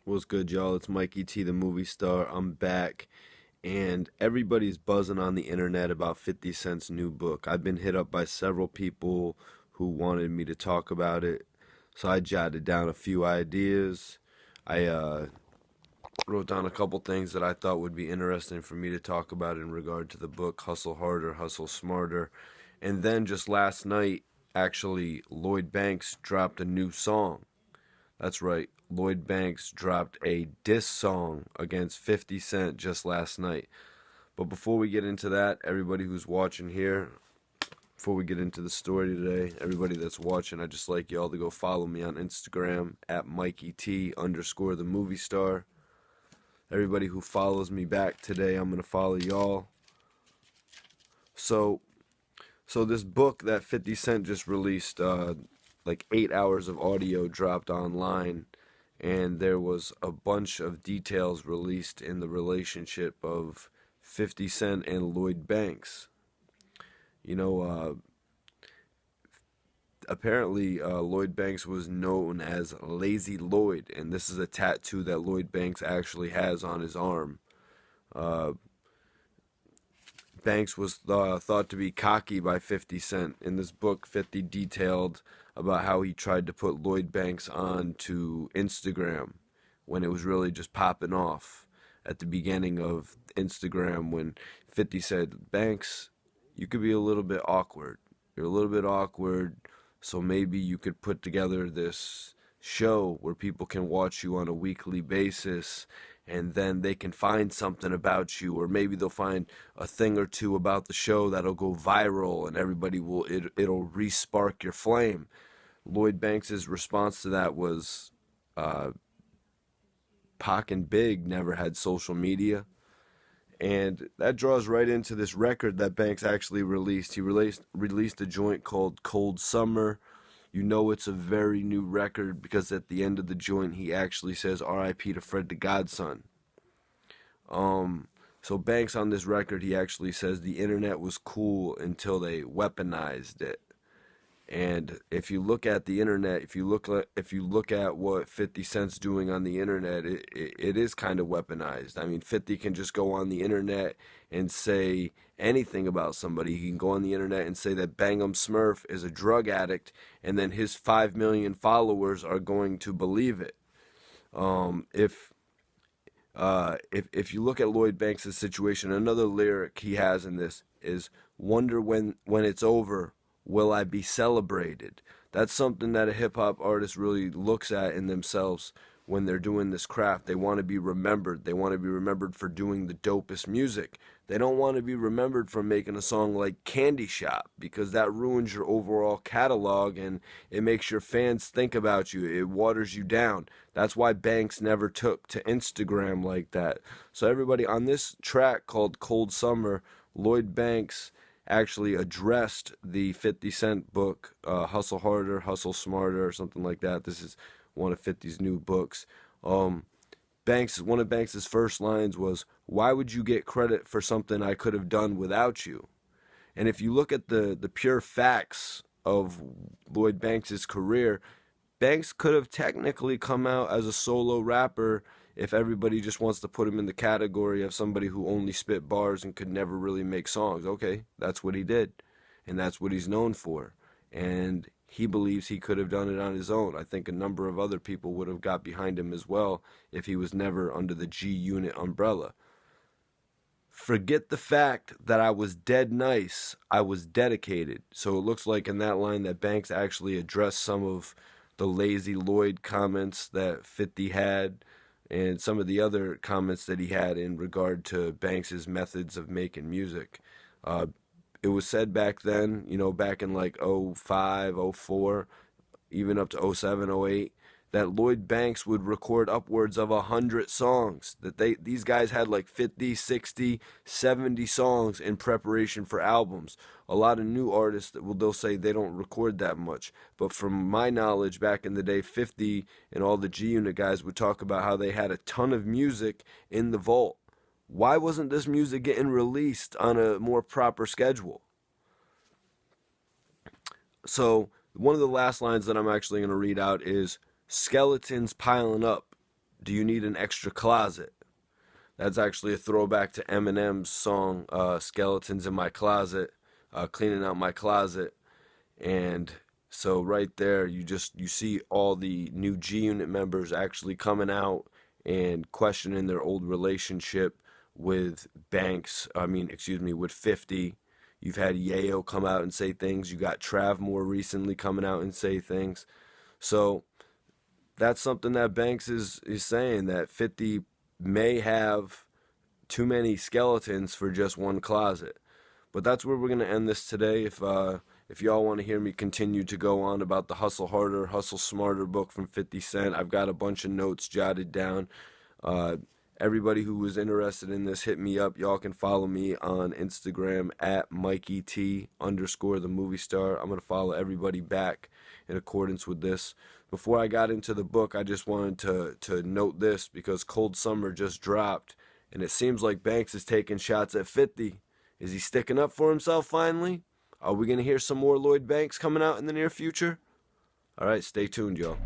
What's good, y'all? It's Mikey T, the movie star. I'm back, and everybody's buzzing on the internet about 50 Cent's new book. I've been hit up by several people who wanted me to talk about it, so I jotted down a few ideas. I wrote down a couple things that I thought would be interesting for me to talk about in regard to the book Hustle Harder, Hustle Smarter. And then just last night, actually, Lloyd Banks dropped a new song. That's right. Lloyd Banks dropped a diss song against 50 Cent just last night. But before we get into that, everybody who's watching here, before we get into the story today, everybody that's watching, I'd just like y'all to go follow me on Instagram at MikeyT_ the movie star. Everybody who follows me back today, I'm going to follow y'all. So this book that 50 Cent just released, like 8 hours of audio dropped online, and there was a bunch of details released in the relationship of 50 Cent and Lloyd Banks. You know, apparently Lloyd Banks was known as Lazy Lloyd, and this is a tattoo that Lloyd Banks actually has on his arm. Uh, Banks was thought to be cocky by 50 Cent. In this book, 50 detailed about how he tried to put Lloyd Banks on to Instagram when it was really just popping off at the beginning of Instagram, when 50 said, Banks, you could be a little bit awkward. You're a little bit awkward, so maybe you could put together this show where people can watch you on a weekly basis, and then they can find something about you, or maybe they'll find a thing or two about the show that'll go viral, and everybody it'll re-spark your flame. Lloyd Banks's response to that was, Pac and Big never had social media. And that draws right into this record that Banks actually released. He released a joint called Cold Summer. You know it's a very new record because at the end of the joint he actually says R.I.P. to Fred the Godson. So Banks on this record, he actually says the internet was cool until they weaponized it. And if you look at the internet, if you look at what 50 Cent's doing on the internet, it is kind of weaponized. I mean, 50 can just go on the internet and say anything about somebody. He can go on the internet and say that Bangum Smurf is a drug addict, and then his 5 million followers are going to believe it. If you look at Lloyd Banks' situation, another lyric he has in this is "Wonder when it's over, will I be celebrated?" That's something that a hip-hop artist really looks at in themselves when they're doing this craft. They want to be remembered. They want to be remembered for doing the dopest music. They don't want to be remembered for making a song like Candy Shop, because that ruins your overall catalog and it makes your fans think about you. It waters you down. That's why Banks never took to Instagram like that. So everybody, on this track called Cold Summer, Lloyd Banks actually addressed the 50 Cent book, Hustle Harder, Hustle Smarter, or something like that. This is one of 50's new books. One of Banks's first lines was, "Why would you get credit for something I could have done without you?" And if you look at the pure facts of Lloyd Banks's career, Banks could have technically come out as a solo rapper if everybody just wants to put him in the category of somebody who only spit bars and could never really make songs. Okay, that's what he did, and that's what he's known for. And he believes he could have done it on his own. I think a number of other people would have got behind him as well if he was never under the G Unit umbrella. Forget the fact that I was dead nice, I was dedicated. So it looks like in that line that Banks actually addressed some of the Lazy Lloyd comments that 50 had, and some of the other comments that he had in regard to Banks's methods of making music. It was said back then, back in like '05, '04, even up to '07, '08, that Lloyd Banks would record upwards of 100 songs. That these guys had like 50, 60, 70 songs in preparation for albums. A lot of new artists they'll say they don't record that much. But from my knowledge back in the day, 50 and all the G Unit guys would talk about how they had a ton of music in the vault. Why wasn't this music getting released on a more proper schedule? So one of the last lines that I'm actually going to read out is, "Skeletons piling up. do you need an extra closet? That's actually a throwback to Eminem's song, Skeletons in My Closet, cleaning out my closet. And so right there, you see all the new G Unit members actually coming out and questioning their old relationship with with 50. You've had Yayo come out and say things. You got Trav more recently coming out and say things. So that's something that Banks is saying, that 50 may have too many skeletons for just one closet. But that's where we're gonna end this today. If y'all want to hear me continue to go on about the Hustle Harder, Hustle Smarter book from 50 Cent, I've got a bunch of notes jotted down. Everybody who was interested in this, hit me up. Y'all can follow me on Instagram at Mikey T _ the movie star. I'm gonna follow everybody back in accordance with this. Before I got into the book, I just wanted to note this, because Cold Summer just dropped, and it seems like Banks is taking shots at 50. Is he sticking up for himself finally? Are we going to hear some more Lloyd Banks coming out in the near future? All right, stay tuned, y'all.